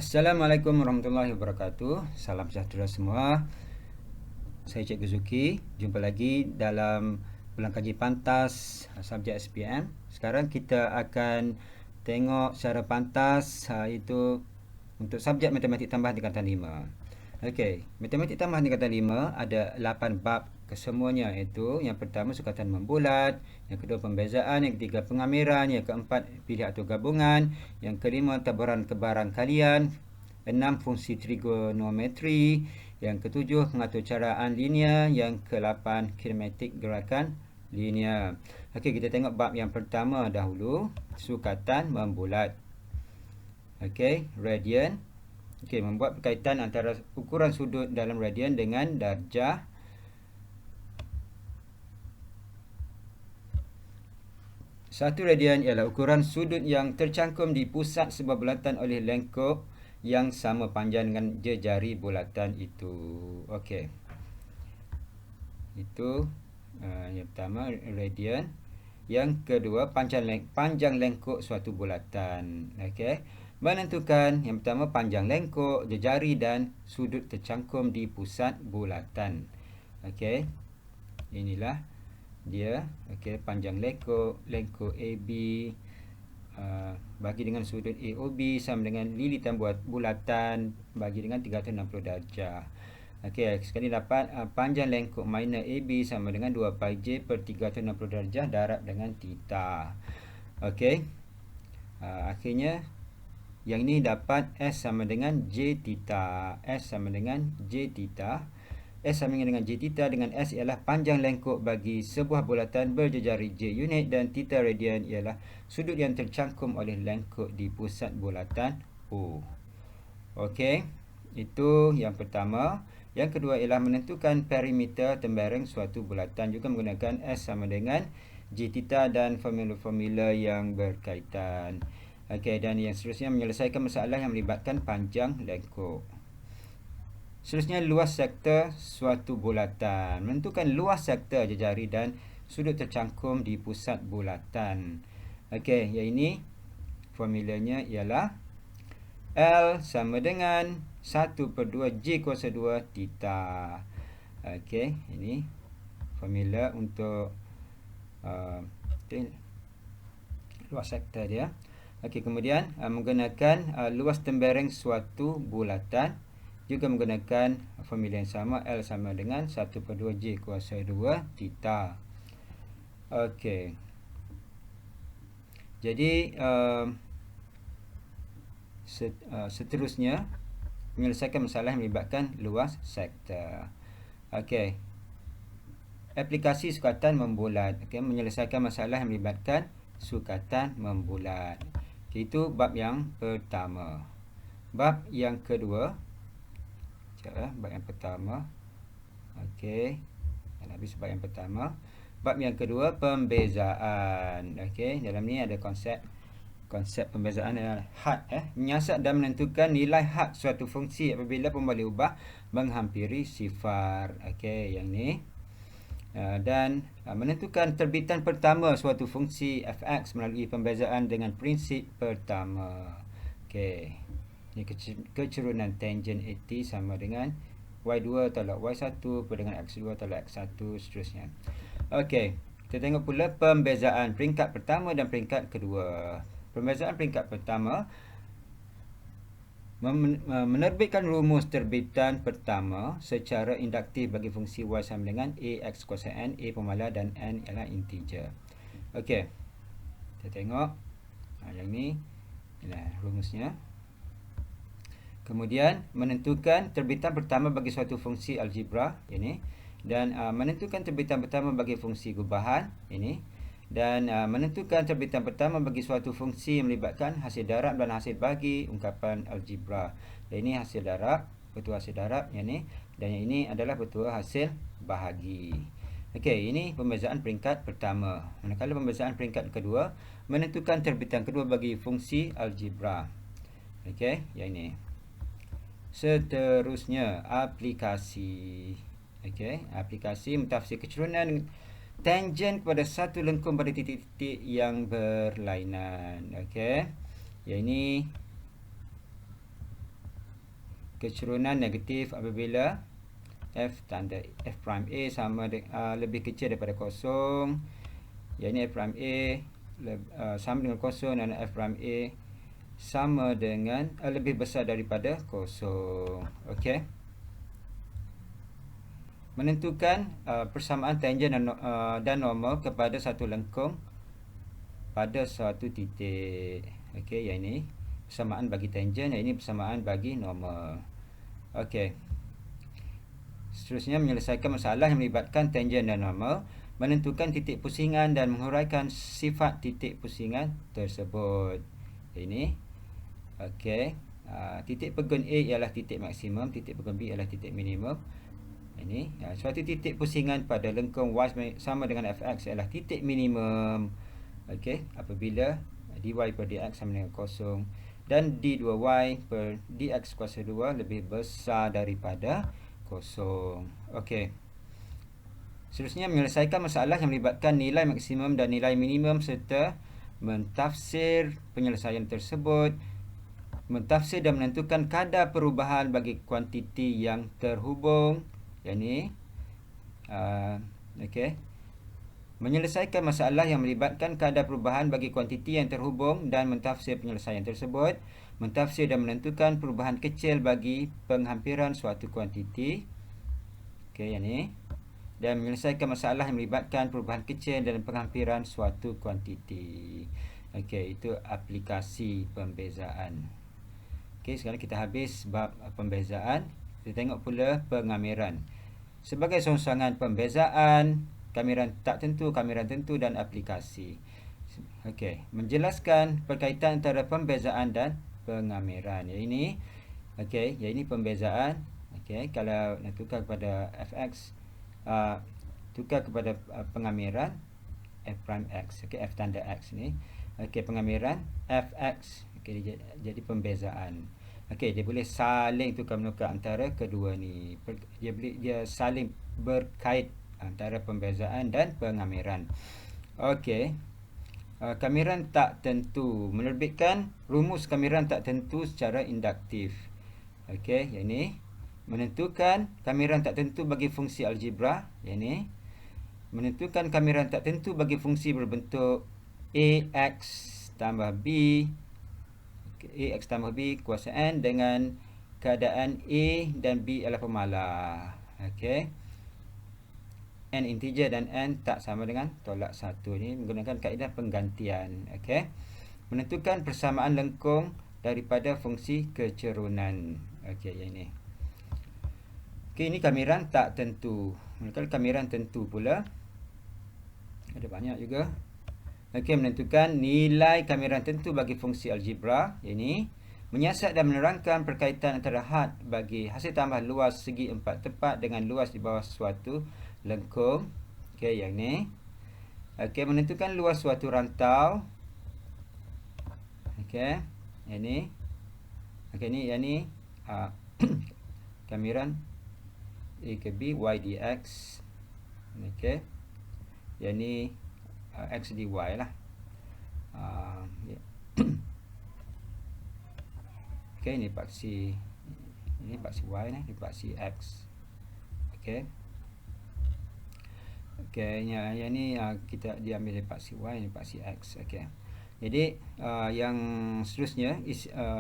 Assalamualaikum warahmatullahi wabarakatuh. Salam sejahtera semua. Saya Cikgu Zuki. Jumpa lagi dalam Pulang Kaji Pantas subjek SPM. Sekarang kita akan tengok secara pantas itu untuk subjek matematik tambahan tingkatan 5. Okey, matematik tambahan tingkatan 5 ada 8 bab kesemuanya, iaitu yang pertama sukatan membulat, yang kedua pembezaan, yang ketiga pengamiran, yang keempat pilih atau gabungan, yang kelima taburan kebaran kalian, 6 fungsi trigonometri, yang ketujuh pengaturcaraan linear, yang ke-8 kinematik gerakan linear. Okey, kita tengok bab yang pertama dahulu, sukatan membulat. Okey, radian. Okey, membuat berkaitan antara ukuran sudut dalam radian dengan darjah. Satu radian ialah ukuran sudut yang tercangkum di pusat sebuah bulatan oleh lengkuk yang sama panjang dengan jejari bulatan itu. Okey. Itu yang pertama radian. Yang kedua panjang lengkuk suatu bulatan. Okey. Menentukan yang pertama panjang lengkuk, jejari dan sudut tercangkum di pusat bulatan. Okey. Inilah dia. Okey, panjang lengkuk AB bagi dengan sudut AOB sama dengan lilitan bulatan bagi dengan 360 darjah. Okey, sekali dapat panjang lengkuk minor AB sama dengan 2 pi J per 360 darjah darab dengan theta. Okey. Akhirnya yang ini dapat S sama dengan J theta. S sama dengan J theta. S sama dengan J theta dengan S ialah panjang lengkuk bagi sebuah bulatan berjejari J unit dan theta radian ialah sudut yang tercangkum oleh lengkuk di pusat bulatan O. Okey, itu yang pertama. Yang kedua ialah menentukan perimeter tembereng suatu bulatan juga menggunakan S sama dengan J theta dan formula-formula yang berkaitan. Okey, dan yang seterusnya menyelesaikan masalah yang melibatkan panjang lengkuk. Seterusnya luas sektor suatu bulatan. Menentukan luas sektor jejari dan sudut tercangkum di pusat bulatan. Okey, yang ini formulanya ialah L sama dengan 1/2 J kuasa 2 theta. Okey, ini formula untuk luas sektor dia. Okey, kemudian menggunakan luas tembereng suatu bulatan juga menggunakan formula yang sama, L sama dengan 1/2 J kuasa 2 theta. Okey. Jadi seterusnya menyelesaikan masalah yang melibatkan luas sektor. Okey. Aplikasi sukatan membulat. Okey, menyelesaikan masalah yang melibatkan sukatan membulat. Itu bab yang pertama. Bab yang kedua. Bab yang pertama. Okey. Habis bab yang pertama. Bab yang kedua, pembezaan. Okey, dalam ni ada konsep pembezaan adalah had, menyiasat dan menentukan nilai had suatu fungsi apabila pembalih ubah menghampiri sifar. Okey, yang ni. Dan menentukan terbitan pertama suatu fungsi fx melalui pembezaan dengan prinsip pertama. Okey. Ini kecerunan tangent 80 sama dengan y2 tolak y1 per dengan x2 tolak x1 seterusnya. Okey, kita tengok pula pembezaan peringkat pertama dan peringkat kedua. Pembezaan peringkat pertama menerbitkan rumus terbitan pertama secara induktif bagi fungsi y sama dengan ax kuasa n, a pemala dan n ialah integer. Okey, kita tengok yang ni inilah rumusnya. Kemudian menentukan terbitan pertama bagi suatu fungsi algebra ini, dan menentukan terbitan pertama bagi fungsi gubahan ini, dan menentukan terbitan pertama bagi suatu fungsi yang melibatkan hasil darab dan hasil bagi ungkapan algebra. Dan ini hasil darab, betul hasil darab yang ni, dan yang ini adalah betul hasil bahagi. Okey, ini pembezaan peringkat pertama. Manakala pembezaan peringkat kedua menentukan terbitan kedua bagi fungsi algebra. Okey, yang ini. Seterusnya aplikasi. Okey, aplikasi mentafsir kecerunan tangent kepada satu lengkung pada titik-titik yang berlainan. Okey, yang ini Kecerunan negatif apabila f tanda f prime a sama lebih kecil daripada kosong. Yang ini f prime a sama dengan kosong dan f prime a sama dengan lebih besar daripada kosong. Okey. Menentukan persamaan tangen dan normal kepada satu lengkung pada suatu titik. Okey, yang ini persamaan bagi tangen, yang ini persamaan bagi normal. Okey. Seterusnya menyelesaikan masalah yang melibatkan tangen dan normal, menentukan titik pusingan dan menguraikan sifat titik pusingan tersebut. Ini. Okey. Titik pegun A ialah titik maksimum, titik pegun B ialah titik minimum. Ini suatu titik pusingan pada lengkung Y sama dengan fx ialah titik minimum. Okey, apabila dy per dx sama dengan kosong dan d2y per dx kuasa 2 lebih besar daripada kosong. Okey. Seterusnya menyelesaikan masalah yang melibatkan nilai maksimum dan nilai minimum serta mentafsir penyelesaian tersebut, mentafsir dan menentukan kadar perubahan bagi kuantiti yang terhubung. Yang ni okey. Menyelesaikan masalah yang melibatkan kadar perubahan bagi kuantiti yang terhubung dan mentafsir penyelesaian tersebut, mentafsir dan menentukan perubahan kecil bagi penghampiran suatu kuantiti. Okey, yang ni. Dan menyelesaikan masalah yang melibatkan perubahan kecil dan penghampiran suatu kuantiti. Okey, itu aplikasi pembezaan. Okey, sekarang kita habis bab pembezaan. Kita tengok pula pengamiran. Sebagai songsangan pembezaan, kamiran tak tentu, kamiran tentu dan aplikasi. Okey, menjelaskan perkaitan antara pembezaan dan pengamiran. Yang ini, okey, yang ini pembezaan. Okey, kalau nak tukar kepada fx, tukar kepada pengamiran f prime x. Okey, f tanda x ni. Okey, pengamiran fx. Okey, jadi pembezaan. Okey, dia boleh saling tukar-menukar antara kedua ni. Dia saling berkait antara pembezaan dan pengamiran. Okey. Kamiran tak tentu. Menerbitkan rumus kamiran tak tentu secara induktif. Okey, yang ni. Menentukan kamiran tak tentu bagi fungsi algebra. Yang ni. Menentukan kamiran tak tentu bagi fungsi berbentuk ax tambah b, ax tambah b kuasa n dengan keadaan a dan b adalah pemalar. Okey. N integer dan n tak sama dengan tolak 1 ni menggunakan kaedah penggantian. Okey. Menentukan persamaan lengkung daripada fungsi kecerunan. Okey, yang ni. Okey, ini kamiran tak tentu. Menentukan kamiran tentu pula. Ada banyak juga. Okey, menentukan nilai kamiran tentu bagi fungsi algebra. Ini menyiasat dan menerangkan perkaitan antara had bagi hasil tambah luas segi empat tepat dengan luas di bawah suatu lengkung. Okey, yang ni. Okey, menentukan luas suatu rantau. Okey, yang ni. Okey, ni yang ni kamiran a ke b y dx. Okey. Yang ni x dy lah. Okey, ni paksi y ni, ni paksi x. Okey. Okey, yang ni kita diambil dari paksi y, ni paksi x. Okey. Jadi yang seterusnya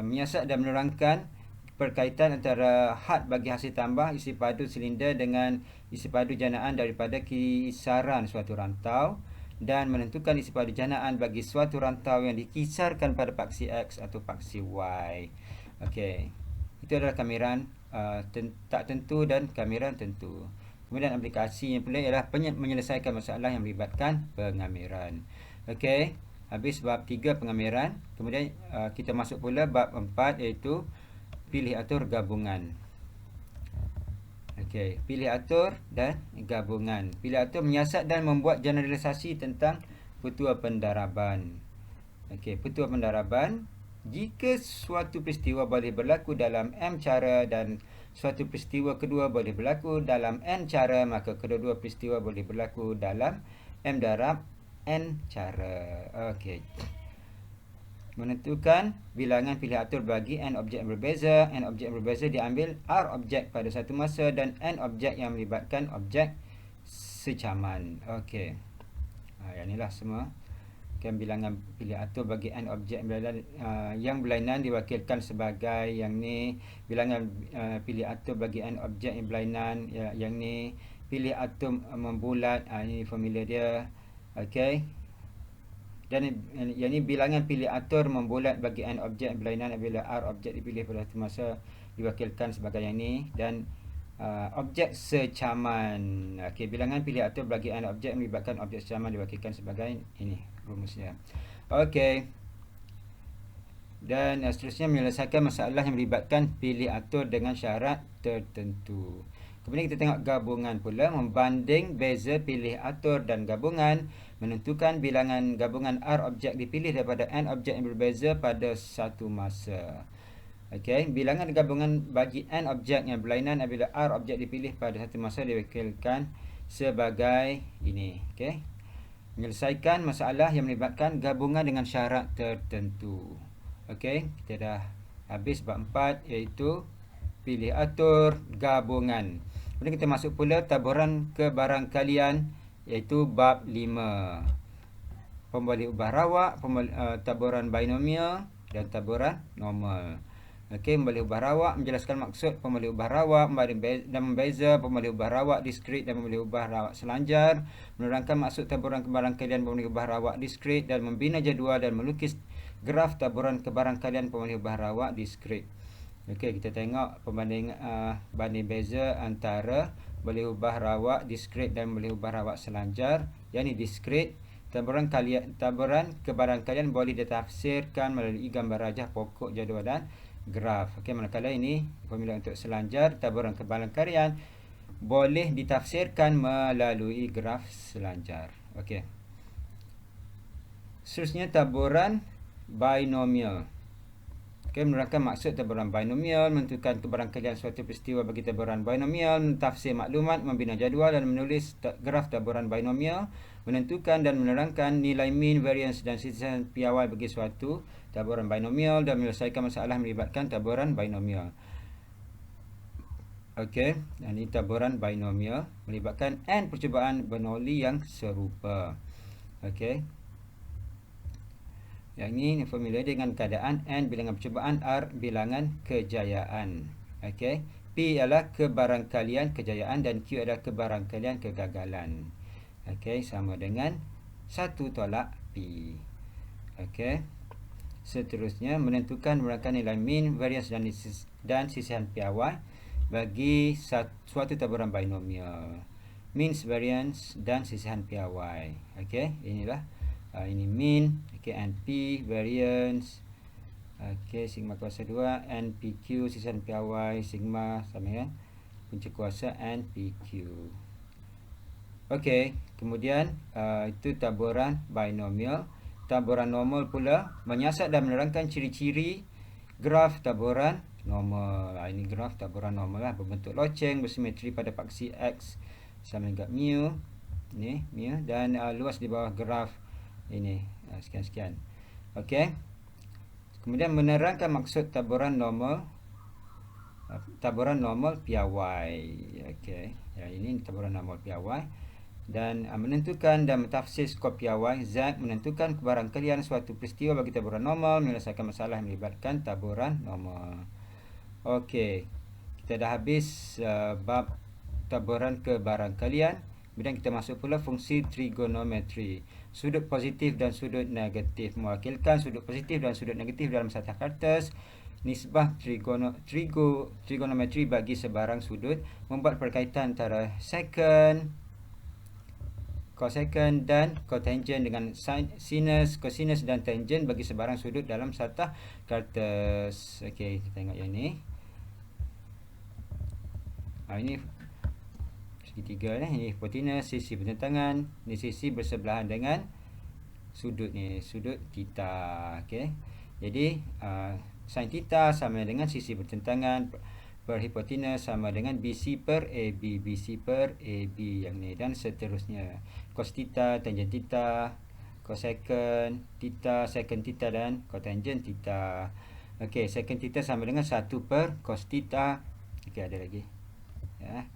menyiasat dan menerangkan perkaitan antara had bagi hasil tambah isi padu silinder dengan isi padu janaan daripada kisaran suatu rantau dan menentukan isi padu janaan bagi suatu rantau yang dikisarkan pada paksi x atau paksi y. Okey. Itu adalah kamiran tak tentu dan kamiran tentu. Kemudian aplikasi yang pula ialah menyelesaikan masalah yang melibatkan pengamiran. Okey. Habis bab 3 pengamiran. Kemudian kita masuk pula bab 4 iaitu pilih atur gabungan. Okey, pilih atur dan gabungan. Pilih atur menyiasat dan membuat generalisasi tentang petua pendaraban. Okey, petua pendaraban, jika suatu peristiwa boleh berlaku dalam m cara dan suatu peristiwa kedua boleh berlaku dalam n cara, maka kedua-dua peristiwa boleh berlaku dalam m darab n cara. Okey. menentukan bilangan pilih atur bagi n objek yang berbeza. N objek yang berbeza diambil R objek pada satu masa dan n objek yang melibatkan objek secaman. Okey. Yang inilah semua. Kan bilangan pilih atur bagi n objek yang berlainan diwakilkan sebagai yang ni. Bilangan pilih atur bagi n objek yang berlainan yang ni. Pilih atur membulat, ini formula dia. Okey. Dan yang ni bilangan pilih atur membulat bagi n objek berlainan apabila R objek dipilih pada satu masa diwakilkan sebagai yang ni. Dan objek secaman. Okey, bilangan pilih atur bagi n objek melibatkan objek secaman diwakilkan sebagai ini rumusnya. Okey. Dan seterusnya menyelesaikan masalah yang melibatkan pilih atur dengan syarat tertentu. Kemudian kita tengok gabungan pula, membanding beza pilih atur dan gabungan, menentukan bilangan gabungan R objek dipilih daripada n objek yang berbeza pada satu masa. Okey, bilangan gabungan bagi n objek yang berlainan apabila R objek dipilih pada satu masa diwakilkan sebagai ini. Okey. Menyelesaikan masalah yang melibatkan gabungan dengan syarat tertentu. Okey, kita dah habis bab 4 iaitu pilih atur gabungan. Kemudian kita masuk pula taburan kebarangkalian iaitu bab 5. Pembalik ubah rawak, taburan binomial dan taburan normal. Okey, pembalik ubah rawak menjelaskan maksud pembalik ubah rawak dan membeza pembalik ubah rawak diskrit dan pembalik ubah rawak selanjar, menerangkan maksud taburan kebarangkalian pembalik ubah rawak diskrit dan membina jadual dan melukis graf taburan kebarangkalian pembalik ubah rawak diskrit. Okey, kita tengok banding beza antara boleh ubah rawak diskrit dan boleh ubah rawak selanjar. Yang ni diskrit, taburan kebarangkalian boleh ditafsirkan melalui gambar rajah pokok jadual dan graf. Okey, manakala ini formula untuk selanjar, taburan kebarangkalian boleh ditafsirkan melalui graf selanjar. Okey. Seterusnya taburan binomial. Okey, menerangkan maksud taburan binomial, menentukan kebarangkalian suatu peristiwa bagi taburan binomial, mentafsir maklumat, membina jadual dan menulis graf taburan binomial, menentukan dan menerangkan nilai mean, variance dan sisihan piawai bagi suatu taburan binomial dan menyelesaikan masalah melibatkan taburan binomial. Okey, ini taburan binomial melibatkan n percubaan Bernoulli yang serupa. Okey. Yang ini formula dengan keadaan n bilangan percubaan, R bilangan kejayaan. Okey. P adalah kebarangkalian kejayaan dan Q adalah kebarangkalian kegagalan. Okey, sama dengan 1 tolak P. Okey. Seterusnya menentukan menerangkan nilai mean, variance dan sisihan piawai bagi suatu taburan binomial. Means, variance dan sisihan piawai. Okey, inilah ini mean, okey, NP, variance, okey, sigma kuasa 2, NPQ, sisihan piawai, sigma sama dengan punca kuasa NPQ. Okey, kemudian itu taburan binomial. Taburan normal pula menyiasat dan menerangkan ciri-ciri graf taburan normal. Ini graf taburan normal lah, berbentuk loceng, bersimetri pada paksi X sama dengan mu. Ini mu dan luas di bawah graf ini sekian-sekian. Okey. Kemudian menerangkan maksud taburan normal piawai. Okey. Ya, ini taburan normal piawai dan menentukan dan mentafsir skop piawai. Z menentukan kebarangkalian suatu peristiwa bagi taburan normal, menyelesaikan masalah yang melibatkan taburan normal. Okey. Kita dah habis bab taburan kebarangkalian. Kemudian kita masuk pula fungsi trigonometri. Sudut positif dan sudut negatif, mewakilkan sudut positif dan sudut negatif dalam satu kertas. Nisbah trigonometri bagi sebarang sudut, membuat perkaitan antara secant, cosecant dan cotangent dengan sinus, cosinus dan tangent bagi sebarang sudut dalam satu kertas. Okey, kita tengok yang ni. Ini segitiga ni, ini hipotenus, sisi bertentangan, ni sisi bersebelahan dengan sudut ni, sudut theta. Okey. Jadi sin theta sama dengan sisi bertentangan per hipotenus sama dengan BC per AB yang ni dan seterusnya. Cos theta, tangent theta, cosecant theta, secant theta dan cotangent theta. Okey, secant theta sama dengan 1 per cos theta. Okey, ada lagi. Ya.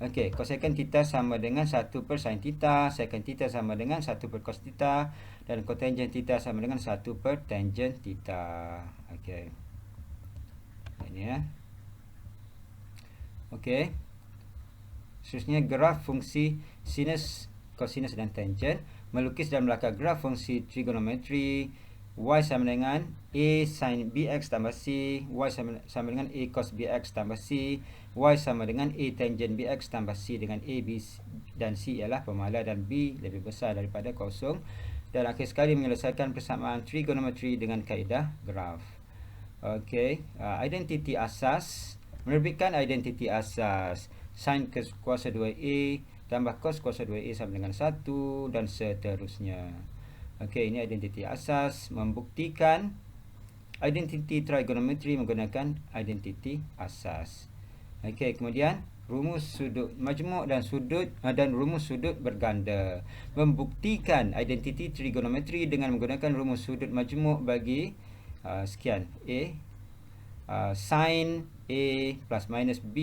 Okey, cosecant theta sama dengan 1 per sin theta, secant theta sama dengan 1 per cos theta, dan cotangent theta sama dengan 1 per tangent theta. Okey. Ini ya. Okey. Seterusnya graf fungsi sinus, cosinus dan tangent. Melukis dan melakar graf fungsi trigonometri. Y sama dengan A sin BX tambah C, Y sama dengan A cos BX tambah C, Y sama dengan A tangent BX tambah C, dengan A, B dan C ialah pemala dan B lebih besar daripada kosong. Dan akhir sekali menyelesaikan persamaan trigonometri dengan kaedah graf. Okey, identiti asas. Menerbitkan identiti asas. Sin kuasa 2A tambah cos kuasa 2A sama dengan 1 dan seterusnya. Okey, ini identiti asas. Membuktikan identiti trigonometri menggunakan identiti asas. Okey, kemudian rumus sudut majmuk dan rumus sudut berganda. Membuktikan identiti trigonometri dengan menggunakan rumus sudut majmuk bagi sekian A, sin A plus minus B,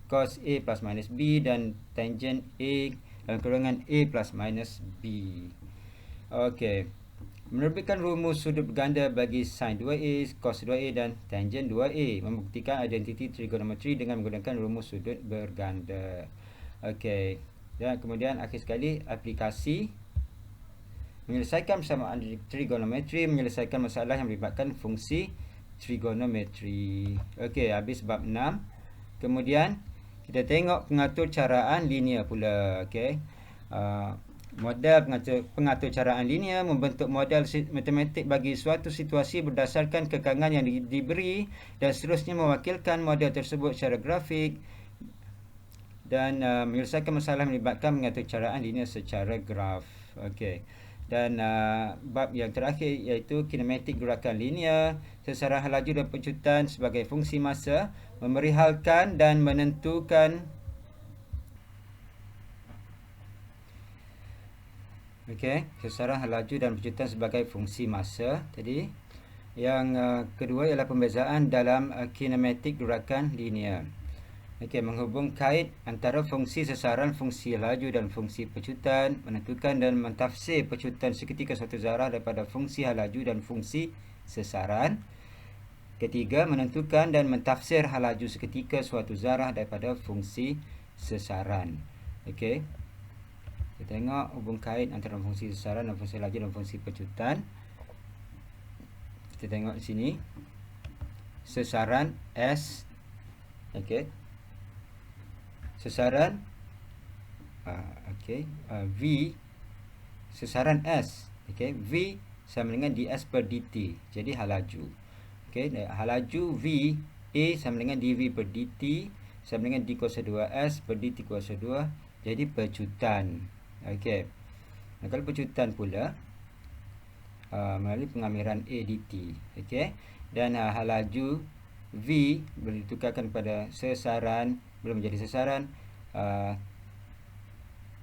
cos A plus minus B, dan tangent A dalam kurungan A plus minus B. Okey. Menerbitkan rumus sudut berganda bagi sin 2A, cos 2A dan tangent 2A. Membuktikan identiti trigonometri dengan menggunakan rumus sudut berganda. Okey. Dan kemudian akhir sekali aplikasi. Menyelesaikan persamaan trigonometri, menyelesaikan masalah yang melibatkan fungsi trigonometri. Okey, habis bab 6. Kemudian kita tengok pengatur caraan linear pula. Okey. Model pengatur caraan linear membentuk model matematik bagi suatu situasi berdasarkan kekangan yang diberi dan seterusnya mewakilkan model tersebut secara grafik dan menyelesaikan masalah melibatkan mengatur caraan linear secara graf. Okey. Dan bab yang terakhir iaitu kinematik gerakan linear, sesaran laju dan pecutan sebagai fungsi masa, memerihalkan dan menentukan. Okey, sesaran laju dan pecutan sebagai fungsi masa tadi. Yang kedua ialah pembezaan dalam kinematik gerakan linear. Okey, menghubung kait antara fungsi sesaran, fungsi laju dan fungsi pecutan, menentukan dan mentafsir pecutan seketika suatu zarah daripada fungsi laju dan fungsi sesaran. Ketiga, menentukan dan mentafsir hal laju seketika suatu zarah daripada fungsi sesaran. Okey. Kita tengok hubung kait antara fungsi sesaran dan fungsi laju dan fungsi pecutan. Kita tengok di sini. Sesaran S. Okey. Sesaran V. Sesaran S. Okey, V sama dengan ds per dt. Jadi hal laju. Okey, hal laju V A sama dengan dv per dt sama dengan d kuasa 2s per dt kuasa 2. Jadi pecutan. Okey. Nah, kalau pecutan pula melalui pengamiran A dt. Okey. Dan hal laju V boleh ditukarkan pada sesaran, belum menjadi sesaran,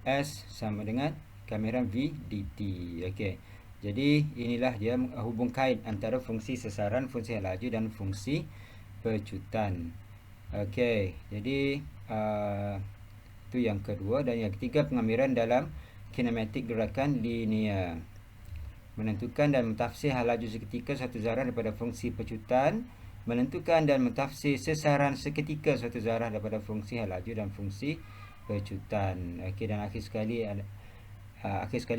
S sama dengan kamiran V dt. Okey. Jadi inilah dia hubung kait antara fungsi sesaran, fungsi hal laju dan fungsi pecutan. Okey. Jadi itu yang kedua. Dan yang ketiga, pengamiran dalam kinematik gerakan linear. Menentukan dan mentafsir hal laju seketika suatu zarah daripada fungsi pecutan. Menentukan dan mentafsir sesaran seketika suatu zarah daripada fungsi hal laju dan fungsi pecutan. Okey, dan akhir sekali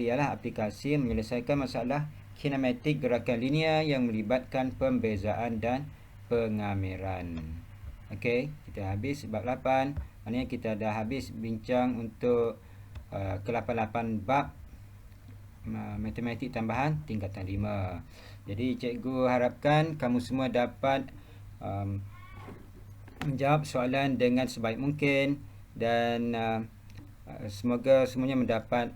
ialah aplikasi menyelesaikan masalah kinematik gerakan linear yang melibatkan pembezaan dan pengamiran. Okey, kita habis bab 8. Maknanya kita dah habis bincang untuk ke-88 bab matematik tambahan tingkatan 5. Jadi cikgu harapkan kamu semua dapat menjawab soalan dengan sebaik mungkin dan semoga semuanya mendapat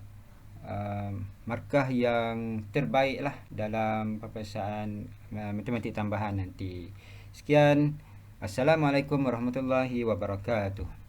markah yang terbaiklah dalam peperiksaan matematik tambahan nanti. Sekian. Assalamualaikum warahmatullahi wabarakatuh.